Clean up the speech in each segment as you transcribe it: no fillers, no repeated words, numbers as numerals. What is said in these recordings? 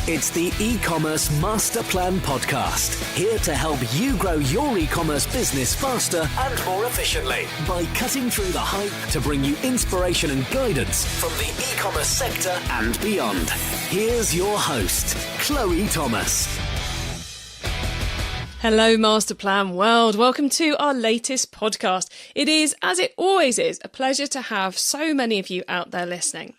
It's the E-commerce Master Plan podcast, here to help you grow your e-commerce business faster and more efficiently by cutting through the hype to bring you inspiration and guidance from the e-commerce sector and beyond. Here's your host, Chloe Thomas. Hello, Master Plan world. Welcome to our latest podcast. It is, as it always is, a pleasure to have so many of you out there listening.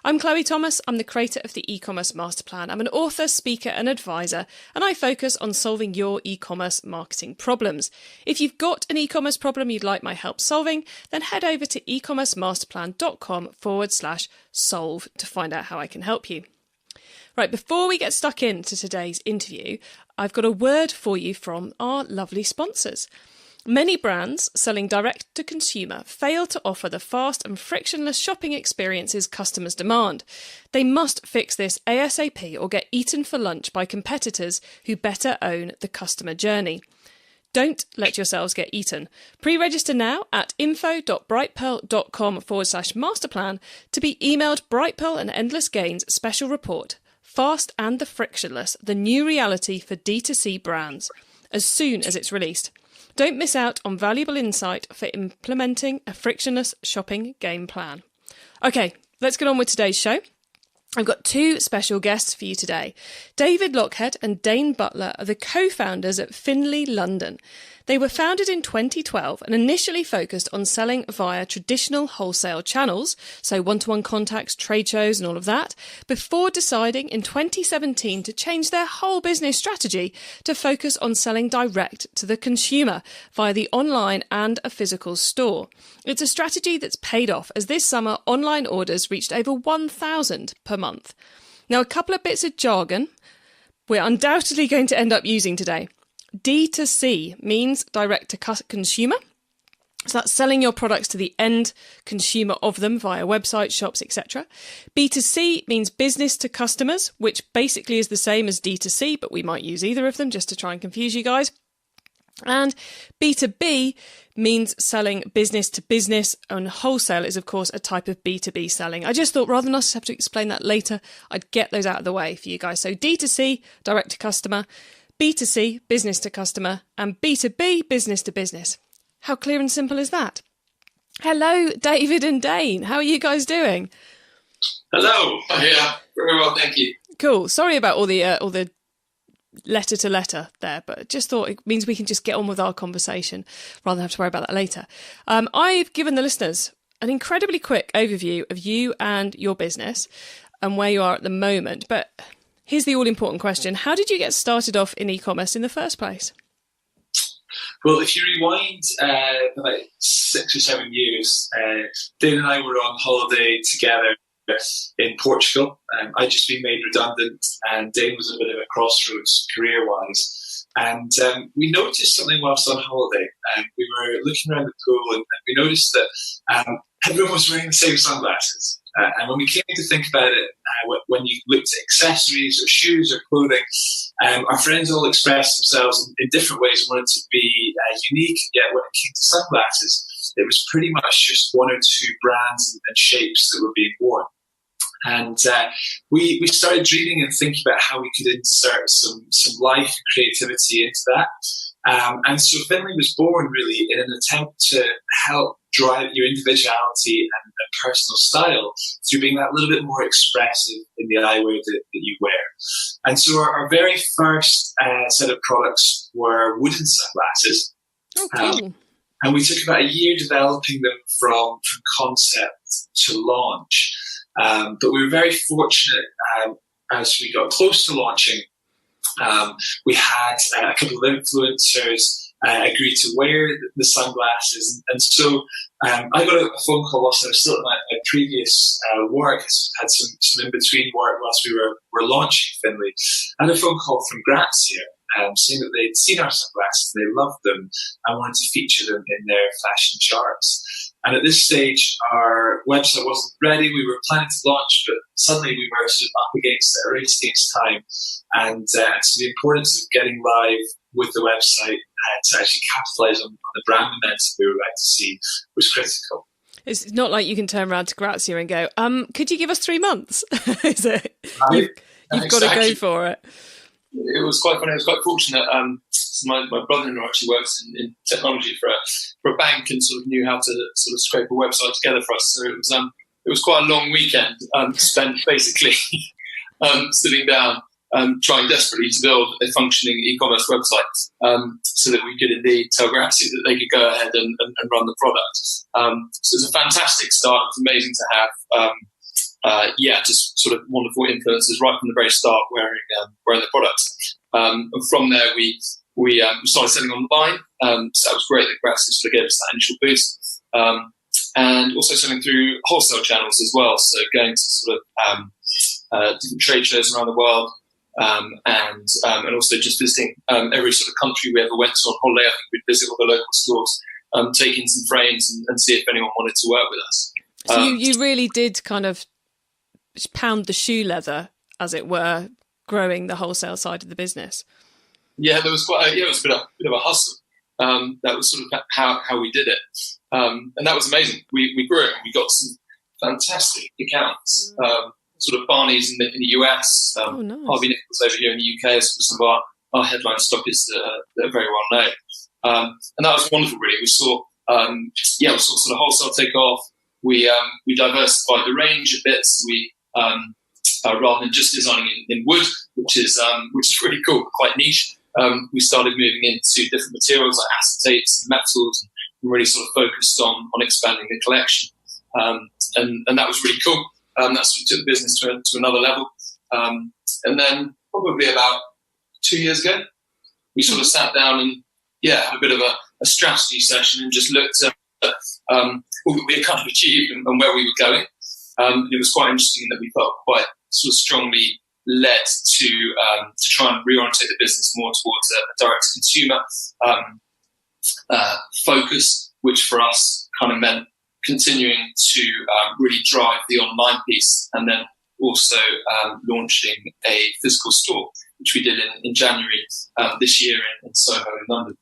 I'm Chloe Thomas. I'm the creator of the e-commerce Master Plan. I'm an author, speaker and advisor, and I focus on solving your e-commerce marketing problems. If you've got an e-commerce problem you'd like my help solving, then head over to ecommercemasterplan.com/solve to find out how I can help you. Right, before we get stuck into today's interview, I've got a word for you from our lovely sponsors. Many brands selling direct to consumer fail to offer the fast and frictionless shopping experiences customers demand. They must fix this ASAP or get eaten for lunch by competitors who better own the customer journey. Don't let yourselves get eaten. Pre-register now at info.brightpearl.com/masterplan to be emailed Brightpearl and Endless Gains special report, Fast and the Frictionless, the new reality for D2C brands, as soon as it's released. Don't miss out on valuable insight for implementing a frictionless shopping game plan. Okay, let's get on with today's show. I've got two special guests for you today. David Lochhead and Dane Butler are the co-founders at Finlay London. They were founded in 2012 and initially focused on selling via traditional wholesale channels, so one-to-one contacts, trade shows and all of that, before deciding in 2017 to change their whole business strategy to focus on selling direct to the consumer via the online and a physical store. It's a strategy that's paid off, as this summer online orders reached over 1,000 per month. Now, a couple of bits of jargon we're undoubtedly going to end up using today. D2C means direct to consumer. So that's selling your products to the end consumer of them via websites, shops, etc. B2C means business to customers, which basically is the same as D2C, but we might use either of them just to try and confuse you guys. And B2B means selling business to business, and wholesale is, of course, a type of B2B selling. I just thought rather than us have to explain that later, I'd get those out of the way for you guys. So D2C, direct to customer, B2C, business to customer, and B2B, business to business. How clear and simple is that? Hello, David and Dane. How are you guys doing? Hello. Yeah, very well, thank you. Cool. Sorry about all the letter to letter there, but just thought it means we can just get on with our conversation rather than have to worry about that later. I've given the listeners an incredibly quick overview of you and your business and where you are at the moment, but here's the all-important question. How did you get started off in e-commerce in the first place? Well, if you rewind about 6 or 7 years, Dane and I were on holiday together in Portugal. I'd just been made redundant and Dane was a bit of a crossroads career-wise. And we noticed something whilst on holiday. We were looking around the pool and we noticed that everyone was wearing the same sunglasses. And when we came to think about it, when you looked at accessories or shoes or clothing, our friends all expressed themselves in different ways and wanted to be unique. Yet when it came to sunglasses, it was pretty much just one or two brands and shapes that were being worn. And we started dreaming and thinking about how we could insert some life and creativity into that. And so Finlay was born really in an attempt to help drive your individuality and personal style through being that little bit more expressive in the eyewear that you wear. And so our very first set of products were wooden sunglasses. Oh, cool. And we took about a year developing them from concept to launch. But we were very fortunate as we got close to launching. We had a couple of influencers agree to wear the sunglasses. And so I got a phone call whilst I was still at my previous work. Had some in-between work whilst we were launching Finlay. I had a phone call from Grazia saying that they'd seen our sunglasses and they loved them and wanted to feature them in their fashion charts. And at this stage, our website wasn't ready. We were planning to launch, but suddenly we were sort of up against it, a race against time. And so the importance of getting live with the website to actually capitalize on the brand momentum we were about to see was critical. It's not like you can turn around to Grazia and go, could you give us 3 months? Is it? You've got to go for it. It was quite funny. I was quite fortunate. So my brother-in-law actually works in technology for a bank and sort of knew how to sort of scrape a website together for us. So it was quite a long weekend spent basically sitting down, trying desperately to build a functioning e-commerce website so that we could indeed tell Grazia that they could go ahead and run the product. So it's a fantastic start. It's amazing to have. Just sort of wonderful influences right from the very start wearing the product. And from there, we started selling online. So that was great that Grazia sort of gave us that initial boost. And also selling through wholesale channels as well. So going to sort of different trade shows around the world. And also just visiting every sort of country we ever went to on holiday. I think we'd visit all the local stores, take in some frames and see if anyone wanted to work with us. So you really did kind of pound the shoe leather, as it were, growing the wholesale side of the business. Yeah, there was it was a bit of a hustle. That was sort of how we did it. And that was amazing. We grew it. We got some fantastic accounts. Sort of Barney's in the US, nice. Harvey Nichols over here in the UK, some of our headline stockists that are very well known. And that was wonderful, really. We saw sort of wholesale take off. We diversified the range a bit. So we rather than just designing in wood, which is really cool, quite niche. We started moving into different materials like acetates, metals, and really sort of focused on expanding the collection. And that was really cool. That sort of took the business to another level. And then probably about 2 years ago, we sort of sat down and had a bit of a strategy session and just looked at all that we had kind of achieved and where we were going. It was quite interesting that we felt quite sort of strongly led to try and reorientate the business more towards a direct-to-consumer focus, which for us kind of meant continuing to really drive the online piece and then also launching a physical store, which we did in January this year in Soho in London.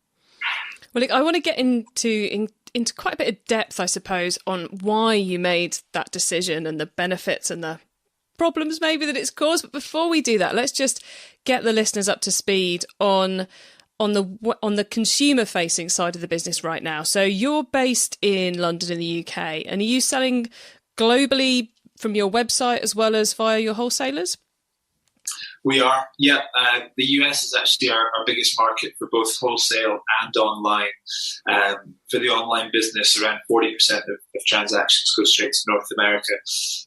Well, I want to get into quite a bit of depth, I suppose, on why you made that decision and the benefits and the problems maybe that it's caused. But before we do that, let's just get the listeners up to speed on the consumer-facing side of the business right now. So you're based in London in the UK, and are you selling globally from your website as well as via your wholesalers? We are, yeah. The US is actually our biggest market for both wholesale and online. For the online business, around 40% of transactions go straight to North America.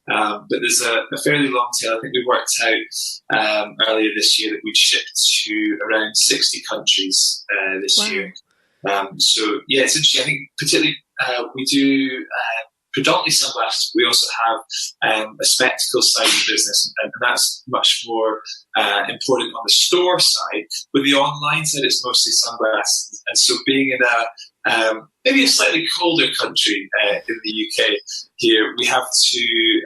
But there's a fairly long tail. I think we worked out earlier this year that we'd shipped to around 60 countries this year. So, yeah, it's interesting. I think particularly we do predominantly sunglasses. We also have a spectacles side of the business, and that's much more important on the store side. With the online side, it's mostly sunglasses. And so being in maybe a slightly colder country in the UK here, we have to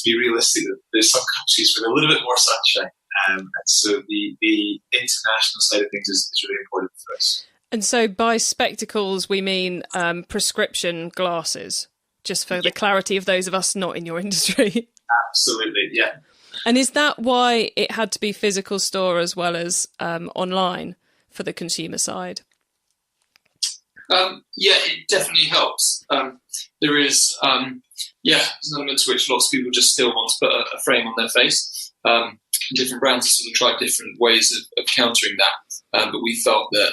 be realistic that there's some countries with a little bit more sunshine. And so the international side of things is really important for us. And so by spectacles, we mean prescription glasses? Just for the clarity of those of us not in your industry. Absolutely, yeah. And is that why it had to be physical store as well as online for the consumer side? It definitely helps. There is, there's an element to which lots of people just still want to put a frame on their face. Different brands have sort of tried different ways of countering that. But we felt that,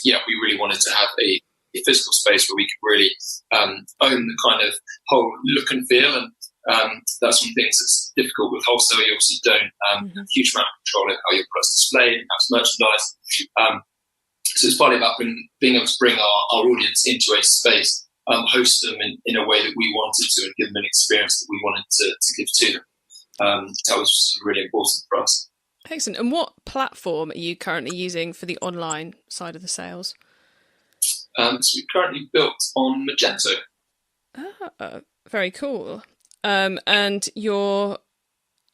we really wanted to have a physical space where we could really own the kind of whole look and feel, and that's one of the things that's difficult with wholesale. You obviously don't have a huge amount of control over how your product's displayed and how it's merchandised. So it's partly about being able to bring our audience into a space, host them in a way that we wanted to, and give them an experience that we wanted to give to them. That was really important for us. Excellent. And what platform are you currently using for the online side of the sales? So we currently built on Magento. Very cool. And do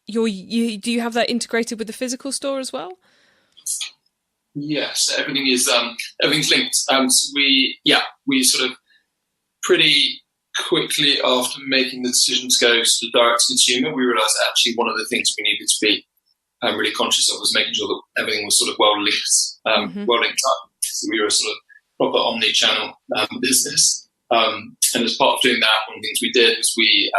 you have that integrated with the physical store as well? Yes, everything's linked. So we sort of pretty quickly after making the decision to go sort of direct to consumer, we realised that actually one of the things we needed to be really conscious of was making sure that everything was sort of well linked up. So we were a sort of proper omni-channel business. And as part of doing that, one of the things we did was we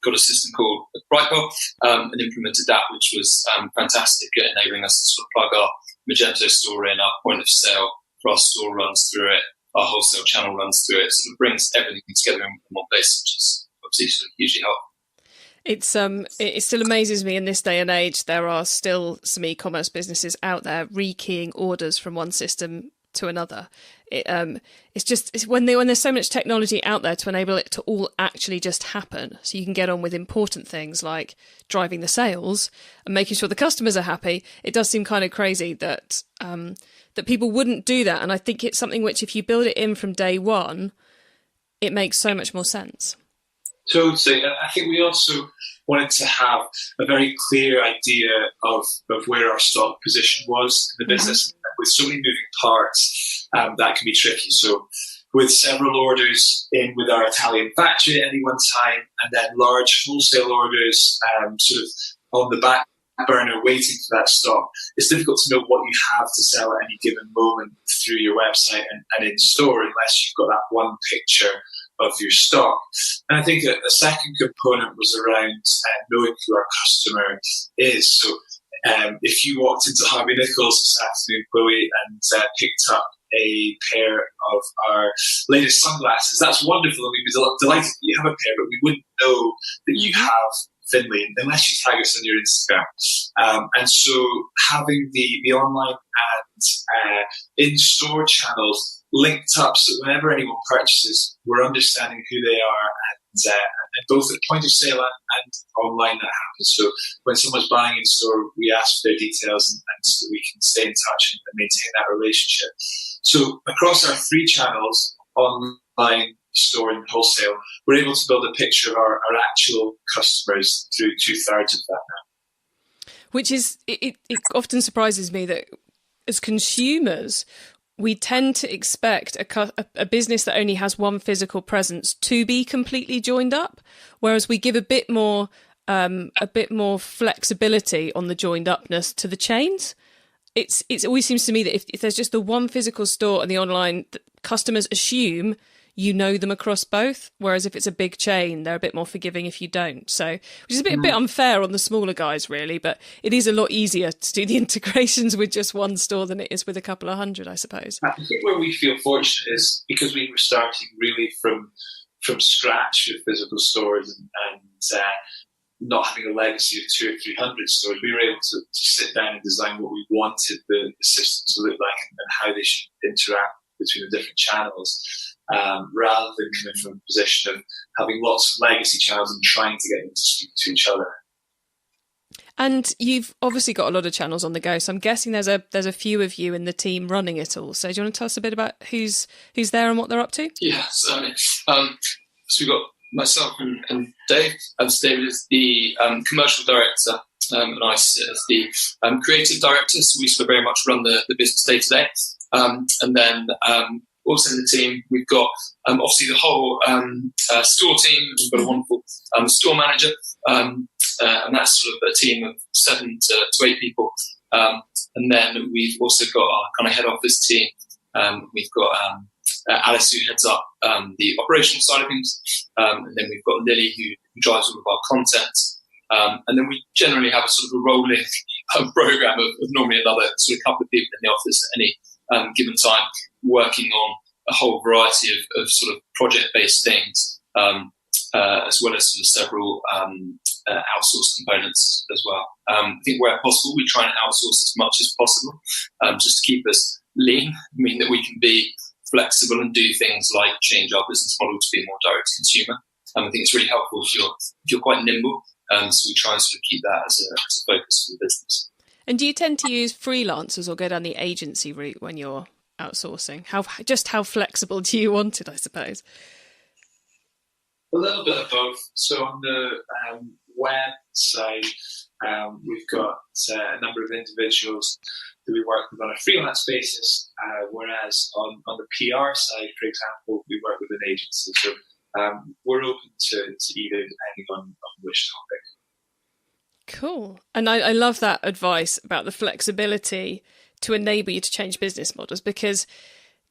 got a system called Brightpop and implemented that, which was fantastic at enabling us to sort of plug our Magento store in, our point of sale for our store runs through it, our wholesale channel runs through it. So it brings everything together in one place, which is obviously sort of hugely helpful. It still amazes me in this day and age. There are still some e-commerce businesses out there rekeying orders from one system to another. It's when there's so much technology out there to enable it to all actually just happen, so you can get on with important things like driving the sales and making sure the customers are happy. It does seem kind of crazy that that people wouldn't do that, and I think it's something which, if you build it in from day one, it makes so much more sense. Totally. I think we also wanted to have a very clear idea of where our stock position was in the business. With so many moving parts, that can be tricky. So with several orders in with our Italian factory at any one time, and then large wholesale orders sort of on the back burner waiting for that stock, it's difficult to know what you have to sell at any given moment through your website and in store unless you've got that one picture of your stock. And I think a second component was around knowing who our customer is. So if you walked into Harvey Nichols this afternoon, Chloe, and picked up a pair of our latest sunglasses, that's wonderful, and we'd be delighted that you have a pair, but we wouldn't know that you have Finlay unless you tag us on your Instagram. And so having the online and in-store channels linked up, so that whenever anyone purchases, we're understanding who they are, and both at point of sale and online that happens. So when someone's buying in store, we ask for their details and so that we can stay in touch and maintain that relationship. So across our three channels, online, store and wholesale, we're able to build a picture of our actual customers through 2/3 of that now. Which is, it often surprises me that as consumers, we tend to expect a business that only has one physical presence to be completely joined up, whereas we give a bit more flexibility on the joined upness to the chains. It always seems to me that if there's just the one physical store and the online, customers assume you know them across both, whereas if it's a big chain, they're a bit more forgiving if you don't. So, which is a bit unfair on the smaller guys, really, but it is a lot easier to do the integrations with just one store than it is with a couple of hundred, I suppose. I think where we feel fortunate is because we were starting really from scratch with physical stores and not having a legacy of 200 or 300 stores, we were able to sit down and design what we wanted the system to look like and how they should interact between the different channels. Rather than coming from a position of having lots of legacy channels and trying to get them to speak to each other. And you've obviously got a lot of channels on the go, so I'm guessing there's a few of you in the team running it all. So do you want to tell us a bit about who's there and what they're up to? Yeah, certainly. So we've got myself and Dave. David is the commercial director, and I sit as the creative director. So we sort of very much run the business day to day. And then also in the team, we've got obviously the whole store team. We've got a wonderful store manager, and that's sort of a team of 7 to 8 people. And then we've also got our kind of head office team. We've got Alice, who heads up the operational side of things, and then we've got Lily, who drives all of our content. And then we generally have a sort of a rolling program of normally another sort of couple of people in the office at any given time, working on a whole variety of sort of project-based things, as well as sort of several outsourced components as well. I think where possible, we try and outsource as much as possible, just to keep us lean, mean that we can be flexible and do things like change our business model to be more direct to consumer. I think it's really helpful if you're quite nimble, so we try and sort of keep that as a focus for the business. And do you tend to use freelancers or go down the agency route when you're outsourcing? How flexible do you want it, I suppose? A little bit of both. So on the web side, we've got a number of individuals who we work with on a freelance basis, whereas on the PR side, for example, we work with an agency. So we're open to either, depending on which topic. Cool. And I love that advice about the flexibility to enable you to change business models, because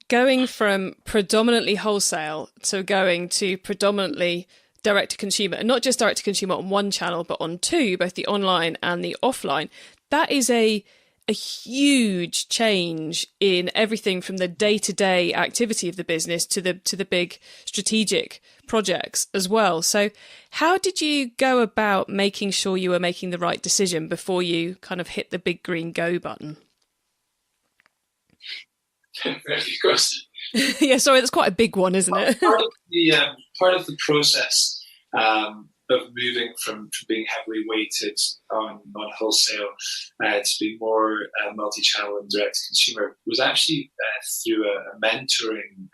going from predominantly wholesale to going to predominantly direct to consumer, and not just direct to consumer on one channel, but on two, both the online and the offline, that is a huge change in everything from the day-to-day activity of the business to the big strategic projects as well. So how did you go about making sure you were making the right decision before you kind of hit the big green go button? Very good question. Yeah, sorry, that's quite a big one, isn't it? Part of the process of moving from being heavily weighted on wholesale to being more multi-channel and direct-to-consumer was actually through a mentoring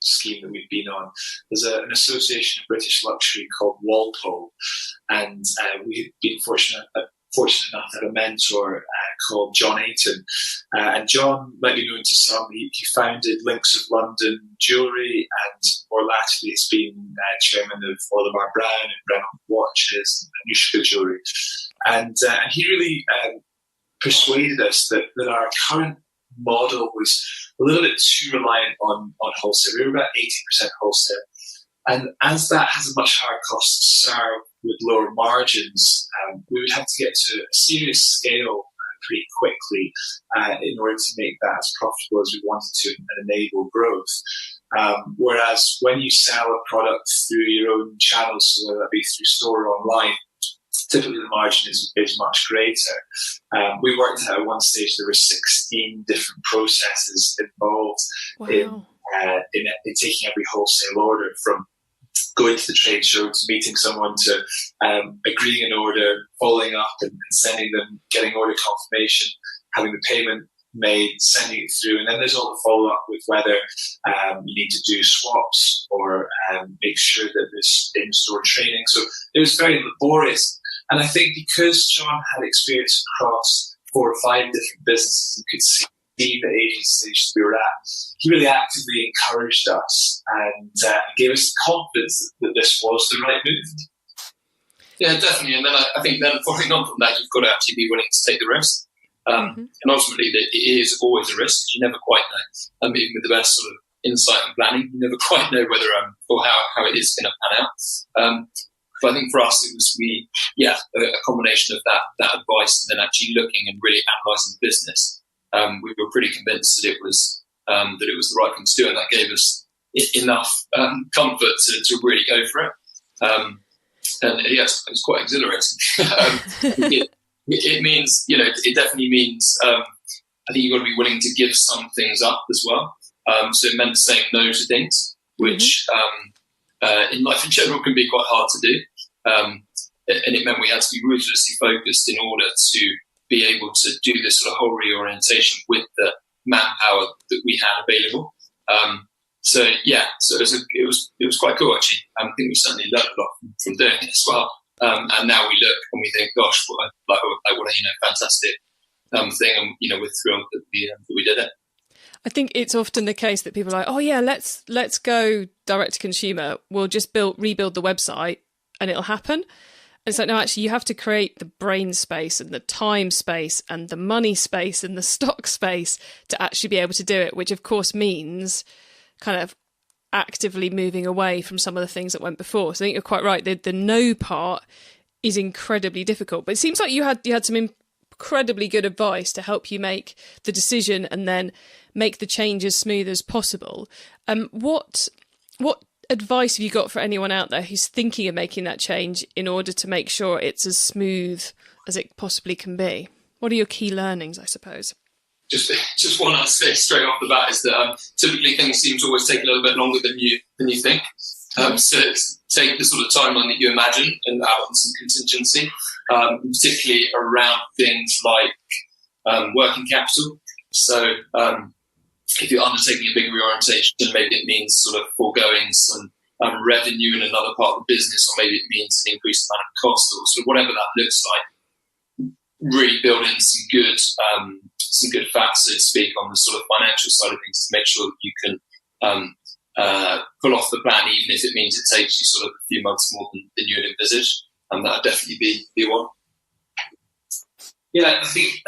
scheme that we've been on. There's an association of British luxury called Walpole, and we've been fortunate enough to have a mentor called John Ayton. And John might be known to some. He founded Links of London Jewellery, and more latterly has been chairman of Orlebar Brown and Brown Watches and Anushka Jewellery. And he really persuaded us that our current model was a little bit too reliant on wholesale. We were about 80% wholesale. And as that has a much higher cost to serve with lower margins, we would have to get to a serious scale pretty quickly in order to make that as profitable as we wanted to and enable growth. Whereas when you sell a product through your own channels, so whether that be through store or online, typically the margin is much greater. We worked out at one stage there were 16 different processes involved in taking every wholesale order, from going to the trade show to meeting someone to agreeing an order, following up and sending them, getting order confirmation, having the payment made, sending it through, and then there's all the follow-up with whether you need to do swaps or make sure that there's in-store training. So it was very laborious. And I think because John had experience across 4 or 5 different businesses and could see the agencies we were at, he really actively encouraged us and gave us the confidence that this was the right move. Yeah, definitely. And then I think then following on from that, you've got to actually be willing to take the risk. And ultimately, it is always a risk. You never quite know. Even with the best sort of insight and planning, you never quite know whether or how it is going to pan out. But I think for us, it was a combination of that advice and then actually looking and really analysing the business. We were pretty convinced that it was the right thing to do, and that gave us enough comfort to really go for it. And yes, it was quite exhilarating. It means, it definitely means, I think you've got to be willing to give some things up as well. So it meant saying no to things, which in life in general can be quite hard to do. And it meant we had to be ruthlessly focused in order to be able to do this sort of whole reorientation with the manpower that we had available. So it was quite cool actually. I think we certainly learned a lot from doing it as well. And now we look and we think, gosh, what a fantastic thing, and we're thrilled that we did it. I think it's often the case that people are like, oh yeah, let's go direct to consumer. We'll just rebuild the website and it'll happen. And it's like, no, actually, you have to create the brain space and the time space and the money space and the stock space to actually be able to do it, which of course means kind of actively moving away from some of the things that went before. So I think you're quite right. The no part is incredibly difficult, but it seems like you had some incredibly good advice to help you make the decision and then make the change as smooth as possible. What advice have you got for anyone out there who's thinking of making that change in order to make sure it's as smooth as it possibly can be? What are your key learnings, I suppose? Just one I'd say straight off the bat is that typically things seem to always take a little bit longer than you think. So take the sort of timeline that you imagine and add on some contingency, particularly around things like working capital. So if you're undertaking a big reorientation, maybe it means sort of foregoing some revenue in another part of the business, or maybe it means an increased amount of cost, or sort of whatever that looks like. Really build in some good facts, so to speak, on the sort of financial side of things to make sure that you can pull off the plan, even if it means it takes you sort of a few months more than you had envisaged. And that would definitely be one. Yeah, I think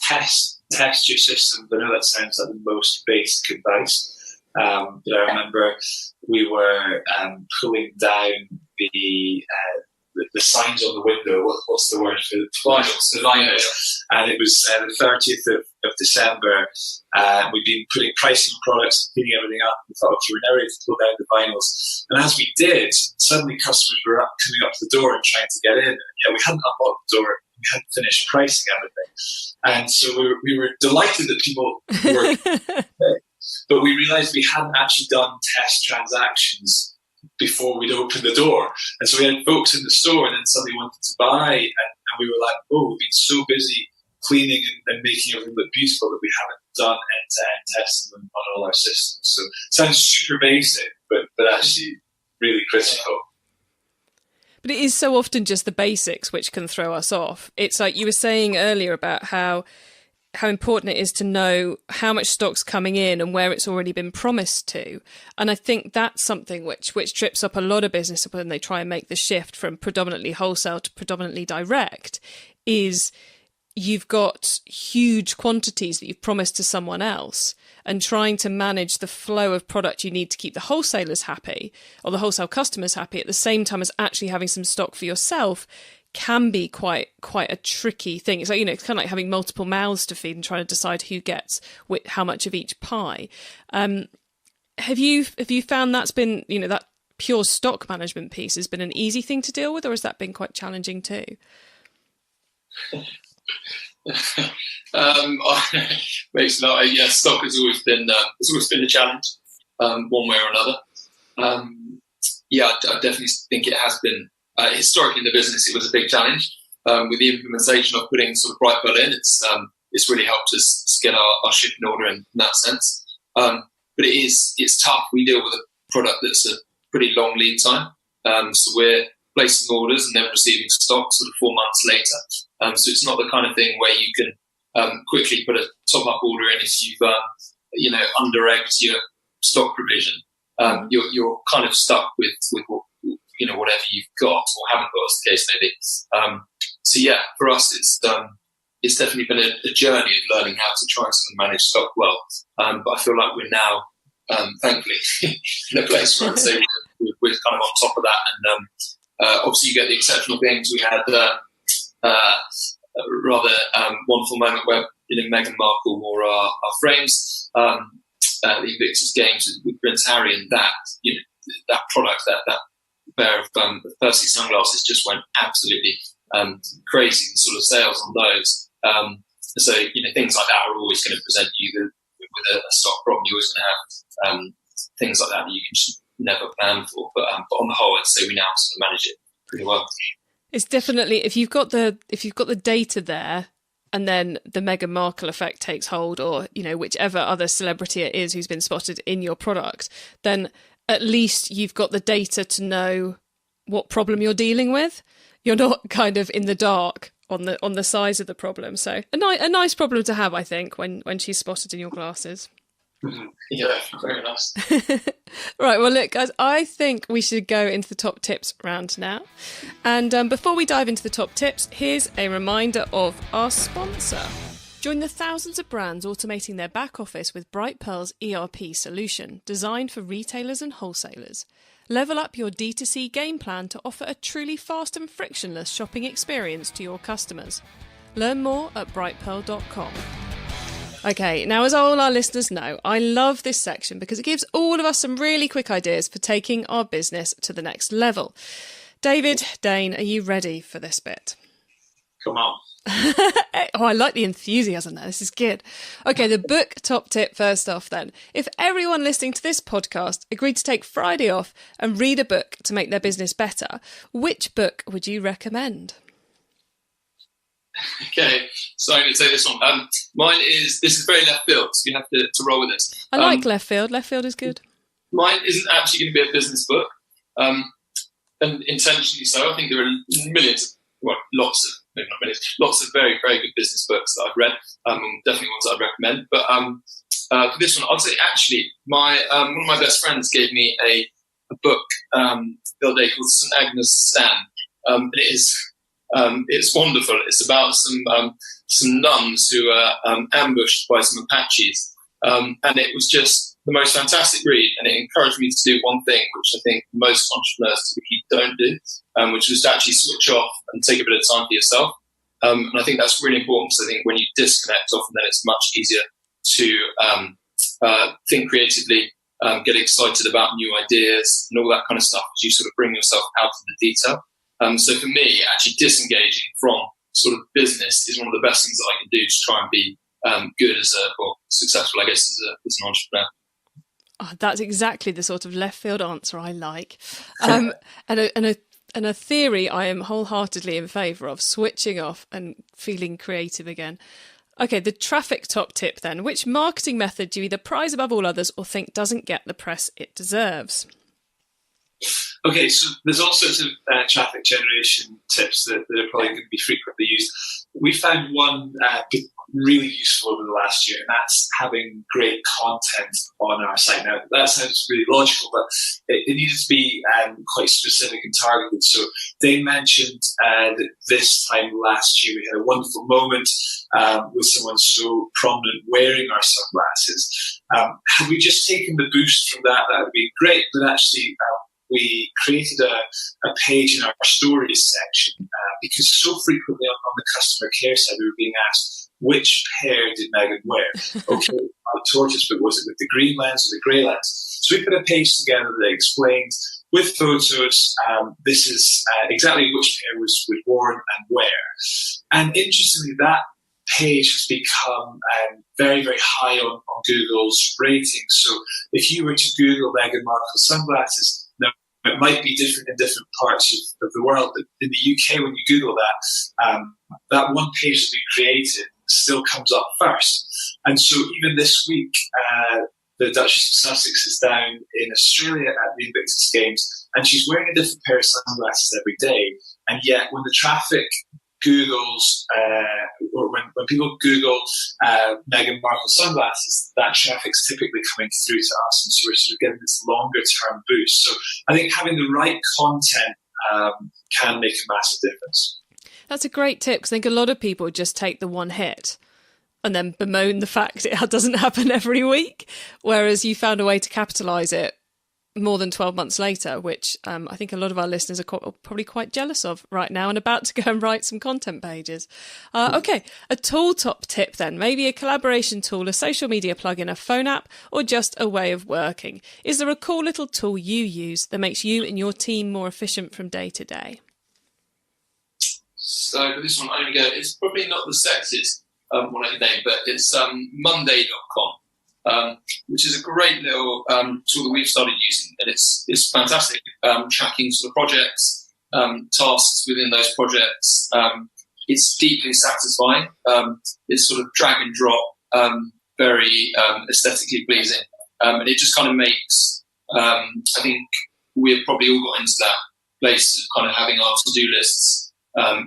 test your system. I know that sounds like the most basic advice. I remember we were pulling down the signs on the window. What's the word for the vinyls? And it was the 30th of December. We'd been putting pricing on products and cleaning everything up. We thought, okay, we're now ready to pull down the vinyls. And as we did, suddenly customers were coming up to the door and trying to get in. And we hadn't unlocked the door. We hadn't finished pricing everything. And so we were delighted that people were but we realised we hadn't actually done test transactions before we'd opened the door. And so we had folks in the store and then somebody wanted to buy, and we were like, we've been so busy cleaning and making everything look beautiful that we haven't done end-to-end testing on all our systems. So it sounds super basic, but actually really critical. But it is so often just the basics which can throw us off. It's like you were saying earlier about how important it is to know how much stock's coming in and where it's already been promised to. And I think that's something which trips up a lot of business when they try and make the shift from predominantly wholesale to predominantly direct, is you've got huge quantities that you've promised to someone else, and trying to manage the flow of product you need to keep the wholesalers happy or the wholesale customers happy at the same time as actually having some stock for yourself can be quite a tricky thing. It's like, it's kind of like having multiple mouths to feed and trying to decide who gets how much of each pie. Have you found that's been, that pure stock management piece has been an easy thing to deal with, or has that been quite challenging too? Stock has always been a challenge, one way or another. I definitely think it has been. Historically in the business, it was a big challenge. With the implementation of putting sort of Brightpearl in, it's really helped us get our shipping order in that sense. But it's tough. We deal with a product that's a pretty long lead time. So we're placing orders and then receiving stock sort of 4 months later. So it's not the kind of thing where you can quickly put a top-up order in if you've under-egged your stock provision. You're kind of stuck with what, whatever you've got or haven't got, as the case may be. For us, it's definitely been a journey of learning how to try and sort of manage stock well. But I feel like we're now, thankfully, in a place where I'd say we're kind of on top of that. And obviously, you get the exceptional things. We had a rather wonderful moment where Mehgan Markle wore our frames, the Invictus Games with Prince Harry, and that product, that pair of Percy sunglasses just went absolutely crazy. The sort of sales on those. So things like that are always going to present you with a stock problem. You're always going to have things like that you can just never plan for. But on the whole, I'd say we now sort of manage it pretty well. It's definitely, if you've got the data there, and then the Mehgan Markle effect takes hold, or whichever other celebrity it is who's been spotted in your product, then at least you've got the data to know what problem you're dealing with. You're not kind of in the dark on the size of the problem. So a nice problem to have, I think, when she's spotted in your glasses. Yeah, very nice. Right, well, look, guys, I think we should go into the top tips round now. And before we dive into the top tips, here's a reminder of our sponsor. Join the thousands of brands automating their back office with Brightpearl's ERP solution, designed for retailers and wholesalers. Level up your D2C game plan to offer a truly fast and frictionless shopping experience to your customers. Learn more at brightpearl.com. Okay, now as all our listeners know, I love this section because it gives all of us some really quick ideas for taking our business to the next level. David, Dane, are you ready for this bit? Come on. Oh, I like the enthusiasm there. This is good. Okay, the book top tip first off then. If everyone listening to this podcast agreed to take Friday off and read a book to make their business better, which book would you recommend? Okay, so I'm going to take this one. This is very left field, so you have to roll with this. I like left field. Left field is good. Mine isn't actually going to be a business book, and intentionally so. I think there are lots of very, very good business books that I've read, definitely ones that I'd recommend. But for this one, I'd say actually one of my best friends gave me a book the other day called St. Agnes' Stand. It's wonderful. It's about some nuns who were ambushed by some Apaches. And it was just the most fantastic read, and it encouraged me to do one thing, which I think most entrepreneurs typically don't do, which was to actually switch off and take a bit of time for yourself. And I think that's really important, because I think when you disconnect, often then it's much easier to think creatively, get excited about new ideas and all that kind of stuff, as you sort of bring yourself out of the detail. So for me, actually disengaging from sort of business is one of the best things that I can do to try and be good or successful, I guess, as an entrepreneur. Oh, that's exactly the sort of left field answer I like. And a theory I am wholeheartedly in favour of, switching off and feeling creative again. Okay, the traffic top tip then. Which marketing method do you either prize above all others or think doesn't get the press it deserves? Okay, so there's all sorts of traffic generation tips that are probably going to be frequently used. We found one really useful over the last year, and that's having great content on our site. Now, that sounds really logical, but it needed to be quite specific and targeted. So they mentioned that this time last year we had a wonderful moment with someone so prominent wearing our sunglasses. Had we just taken the boost from that, that would be great, but actually we created a page in our stories section because so frequently on the customer care side we were being asked, which pair did Mehgan wear? Okay, the tortoise, but was it with the green lens or the grey lens? So we put a page together that explained with photos, this is exactly which pair was worn and where. And interestingly, that page has become very, very high on Google's ratings. So if you were to Google Mehgan Markle sunglasses, now it might be different in different parts of the world, but in the UK, when you Google that, that one page that we created still comes up first. And so even this week, the Duchess of Sussex is down in Australia at the Invictus Games, and she's wearing a different pair of sunglasses every day. And yet when the traffic Googles, or when people Google Mehgan Markle sunglasses, that traffic's typically coming through to us, and so we're sort of getting this longer term boost. So I think having the right content can make a massive difference. That's a great tip, because I think a lot of people just take the one hit and then bemoan the fact it doesn't happen every week, whereas you found a way to capitalise it more than 12 months later, which I think a lot of our listeners are probably quite jealous of right now and about to go and write some content pages. Okay, a tool top tip then, maybe a collaboration tool, a social media plugin, a phone app, or just a way of working. Is there a cool little tool you use that makes you and your team more efficient from day to day? So for this one, I'm going to go, it's probably not the sexiest one I can name, but it's Monday.com. Which is a great little tool that we've started using, and it's fantastic. Tracking sort of projects, tasks within those projects. It's deeply satisfying. It's sort of drag and drop, very aesthetically pleasing, and it just kind of makes. I think we've probably all got into that place of kind of having our to-do lists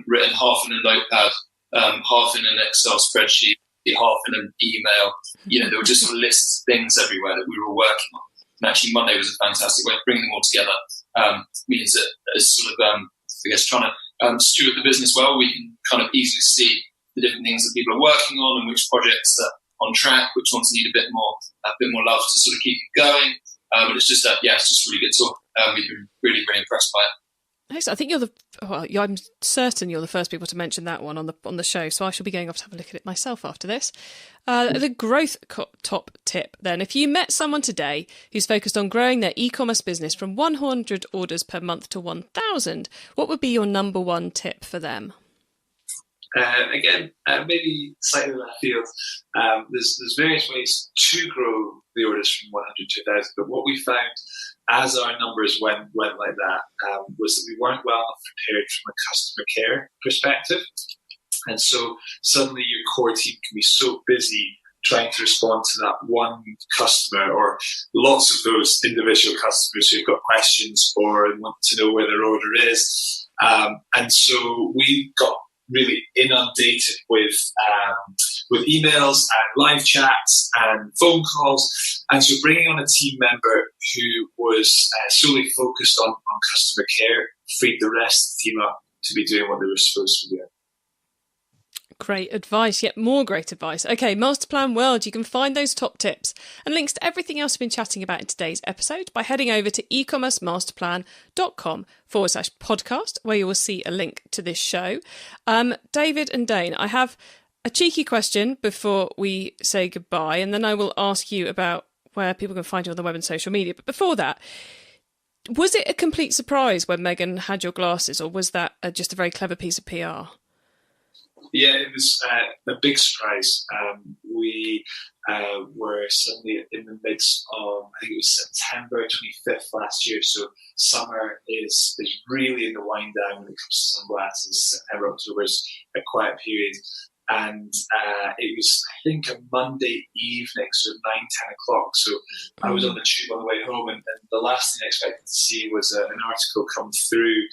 written half in a notepad, half in an Excel spreadsheet, half in an email. There were just sort of lists of things everywhere that we were working on. And actually Monday was a fantastic way of bringing them all together. Means that as sort of, I guess, trying to steward the business well, we can kind of easily see the different things that people are working on and which projects are on track, which ones need a bit more love to sort of keep going. But it's just, it's just a really good tool. We've been really, really impressed by it. I think I'm certain you're the first people to mention that one on the show, so I shall be going off to have a look at it myself after this. The growth top tip then. If you met someone today who's focused on growing their e-commerce business from 100 orders per month to 1,000, what would be your number one tip for them? Again, maybe slightly left field. There's various ways to grow the orders from 100 to 1,000, but what we found as our numbers went like that was that we weren't well enough prepared from a customer care perspective. And so suddenly your core team can be so busy trying to respond to that one customer or lots of those individual customers who've got questions or want to know where their order is. And so we got really inundated with emails and live chats and phone calls. And so bringing on a team member who was solely focused on customer care freed the rest of the team up to be doing what they were supposed to be doing. Great advice, yet more great advice. Okay, Masterplan World, you can find those top tips and links to everything else we've been chatting about in today's episode by heading over to ecommercemasterplan.com/podcast, where you will see a link to this show. David and Dane, I have a cheeky question before we say goodbye, and then I will ask you about where people can find you on the web and social media. But before that, was it a complete surprise when Mehgan had your glasses, or was that just a very clever piece of PR? Yeah, it was a big surprise. We were suddenly in the midst of, I think it was September 25th last year, so summer is really in the wind down when it comes to sunglasses. September, October is a quiet period. And it was, I think, a Monday evening, so 9-10 o'clock. So I was on the tube on the way home, and the last thing I expected to see was an article come through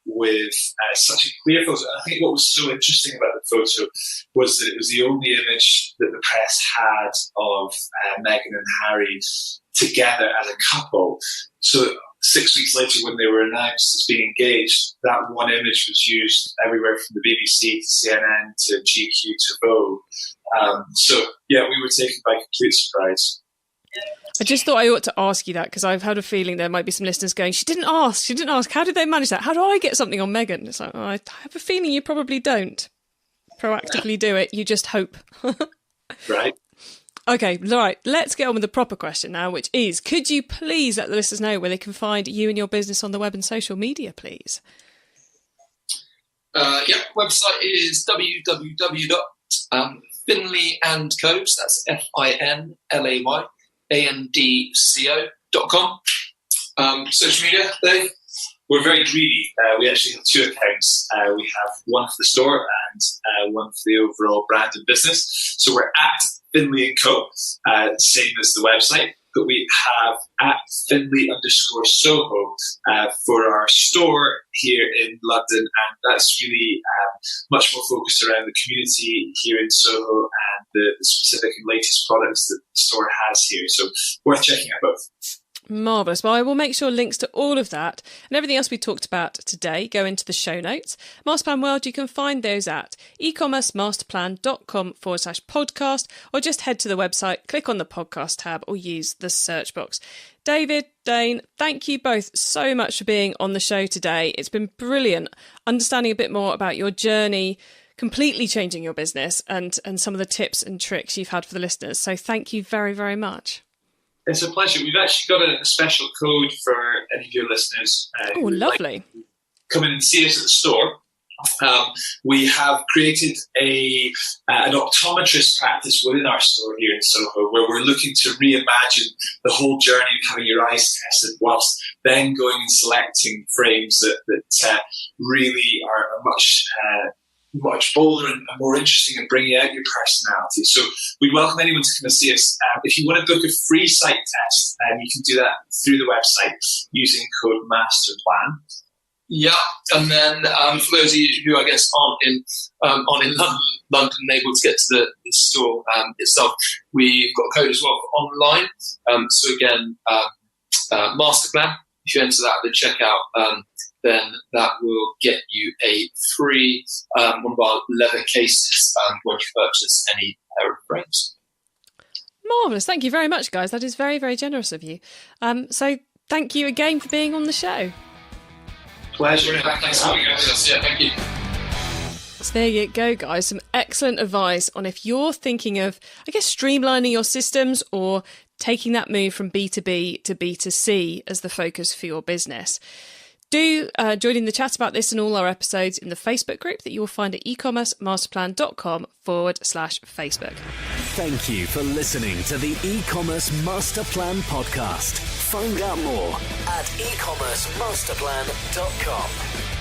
with such a clear photo. I think what was so interesting about the photo was that it was the only image that the press had of Meghan and Harry together as a couple. So 6 weeks later, when they were announced as being engaged, that one image was used everywhere from the BBC to CNN to GQ to Vogue. So, yeah, we were taken by complete surprise. I just thought I ought to ask you that, because I've had a feeling there might be some listeners going, she didn't ask. How did they manage that? How do I get something on Mehgan? It's like, I have a feeling you probably don't proactively do it. You just hope. Right. Okay, right, let's get on with the proper question now, which is, could you please let the listeners know where they can find you and your business on the web and social media, please? Website is www.finlayandco, that's FINLAYANDCO.com. Social media, Dave? We're very greedy. We actually have two accounts. We have one for the store and one for the overall brand and business. So we're at Finlay & Co, same as the website, but we have at Finlay_Soho for our store here in London, and that's really much more focused around the community here in Soho and the specific and latest products that the store has here. So worth checking out both. Marvellous. Well, I will make sure links to all of that and everything else we talked about today go into the show notes. Masterplan World, you can find those at ecommercemasterplan.com/podcast, or just head to the website, click on the podcast tab, or use the search box. David, Dane, thank you both so much for being on the show today. It's been brilliant understanding a bit more about your journey, completely changing your business, and some of the tips and tricks you've had for the listeners. So thank you very, very much. It's a pleasure. We've actually got a special code for any of your listeners. Oh, lovely. Come in and see us at the store. We have created an optometrist practice within our store here in Soho, where we're looking to reimagine the whole journey of having your eyes tested, whilst then going and selecting frames that really are much bolder and more interesting and bringing out your personality. So we welcome anyone to come and see us. If you want to book a free sight test, you can do that through the website using code MASTERPLAN. Yeah, and then for those of you who I guess aren't in London able to get to the store itself, we've got a code as well for online. So again, MasterPlan. If you enter that at the checkout, then that will get you a free one of our leather cases when you purchase any pair of frames. Marvellous. Thank you very much, guys. That is very, very generous of you. So thank you again for being on the show. Pleasure. Thanks for having us. Yeah, thank you. So there you go, guys. Some excellent advice on if you're thinking of, I guess, streamlining your systems or taking that move from B2B to B2C as the focus for your business. Do join in the chat about this and all our episodes in the Facebook group that you will find at ecommercemasterplan.com/Facebook. Thank you for listening to the E-Commerce Master Plan podcast. Find out more at ecommercemasterplan.com.